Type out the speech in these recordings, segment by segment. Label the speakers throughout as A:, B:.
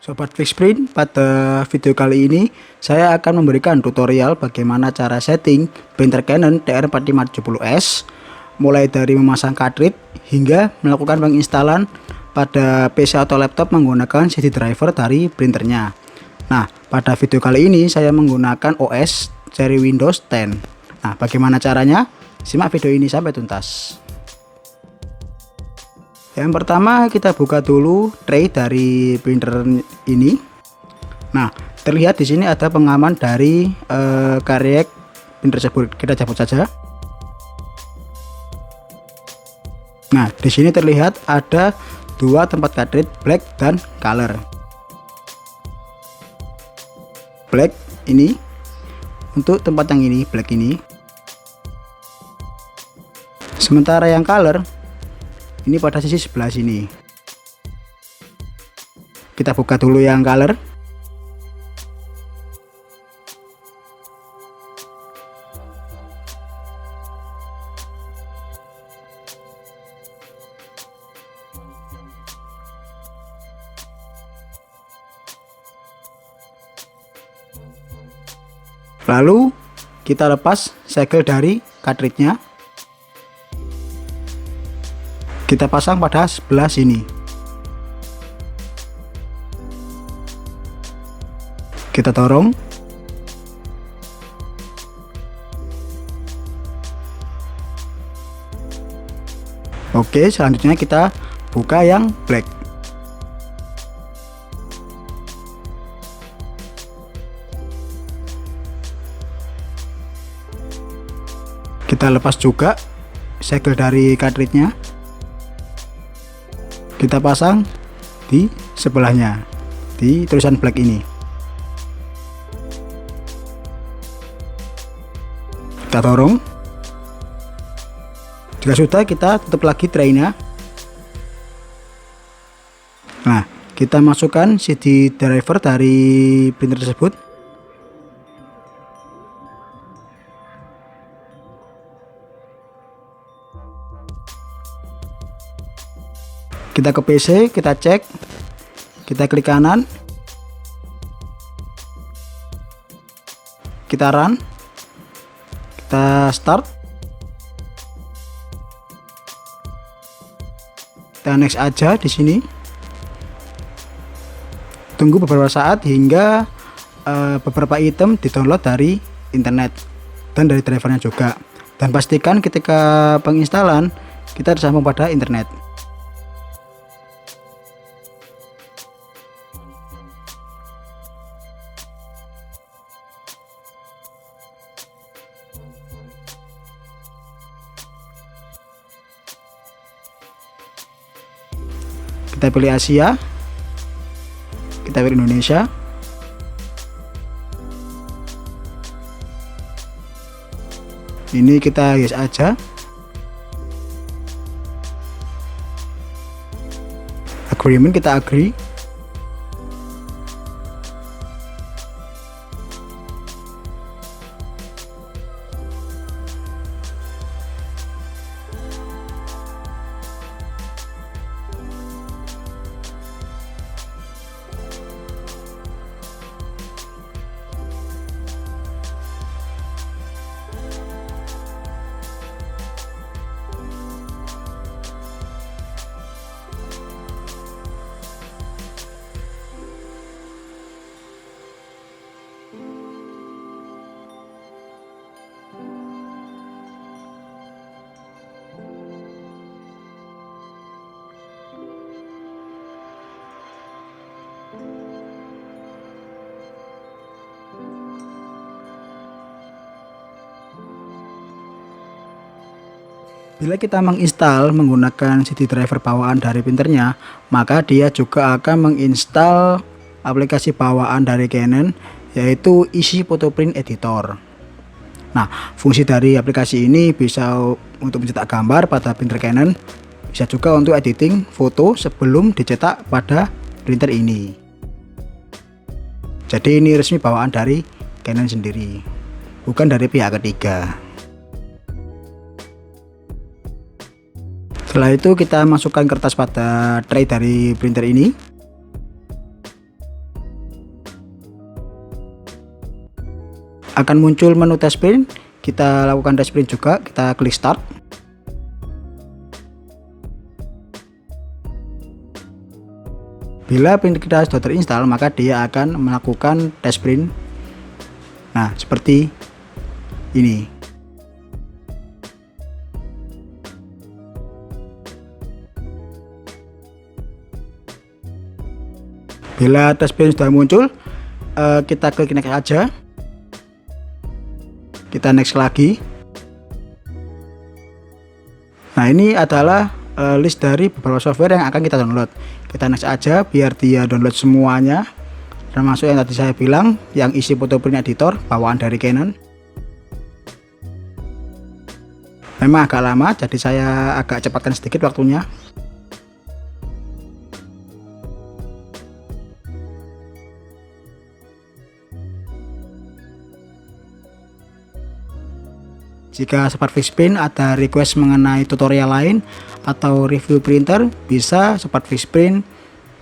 A: Sobat Fixprint, pada video kali ini saya akan memberikan tutorial bagaimana cara setting printer Canon TR4570S mulai dari memasang cartridge hingga melakukan penginstalan pada PC atau laptop menggunakan CD driver dari printernya. Nah, pada video kali ini saya menggunakan OS seri Windows 10. Nah, bagaimana caranya? Simak video ini sampai tuntas. Yang pertama, kita buka dulu tray dari printer ini. Nah, terlihat di sini ada pengaman dari karya printer tersebut. Kita cabut saja. Nah, di sini terlihat ada dua tempat cartridge, black dan color. Black ini untuk tempat yang ini, black ini. Sementara yang color ini pada sisi sebelah sini. Kita buka dulu yang color. Lalu kita lepas segel dari cartridge-nya. Kita pasang pada sebelah sini. Kita dorong. Oke, selanjutnya kita buka yang black. Kita lepas juga segel dari cartridge-nya. Kita pasang di sebelahnya, di tulisan black ini. Kita dorong. Jika sudah, kita tutup lagi tray-nya. Nah, kita masukkan CD driver dari printer tersebut. Kita ke PC, kita cek, kita klik kanan, kita run, kita start, kita next aja di sini. Tunggu beberapa saat hingga beberapa item di-download dari internet dan dari drivernya juga. Dan pastikan ketika penginstalan kita tersambung pada internet. Kita pilih Asia, kita pilih Indonesia, ini kita yes aja, agreement kita agree. Bila kita menginstal menggunakan CD driver bawaan dari printernya, maka dia juga akan menginstal aplikasi bawaan dari Canon, yaitu Easy Photo Print Editor. Nah, fungsi dari aplikasi ini bisa untuk mencetak gambar pada printer Canon, bisa juga untuk editing foto sebelum dicetak pada printer ini. Jadi ini resmi bawaan dari Canon sendiri, bukan dari pihak ketiga. Setelah itu kita masukkan kertas pada tray dari printer ini. akan muncul menu test print. Kita lakukan test print juga, kita klik start. Bila printer kita sudah terinstall, maka dia akan melakukan test print. Nah, seperti ini. Bila test print sudah muncul, kita klik next aja. Kita next lagi. Nah, ini adalah list dari beberapa software yang akan kita download. Kita next aja biar dia download semuanya, termasuk yang tadi saya bilang yang isi photo print editor bawaan dari Canon. Memang agak lama, jadi saya agak cepatkan sedikit waktunya. Jika Sobat Fishpin ada request mengenai tutorial lain atau review printer, bisa Sobat Fishpin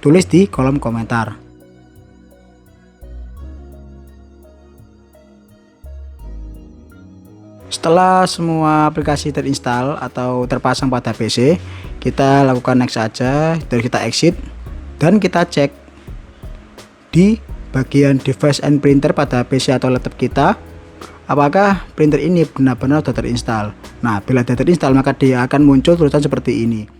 A: tulis di kolom komentar. Setelah semua aplikasi terinstall atau terpasang pada PC, kita lakukan next saja, terus kita exit dan kita cek di bagian device and printer pada PC atau laptop kita, apakah printer ini benar-benar sudah terinstall. Nah, bila sudah terinstall maka dia akan muncul tulisan seperti ini.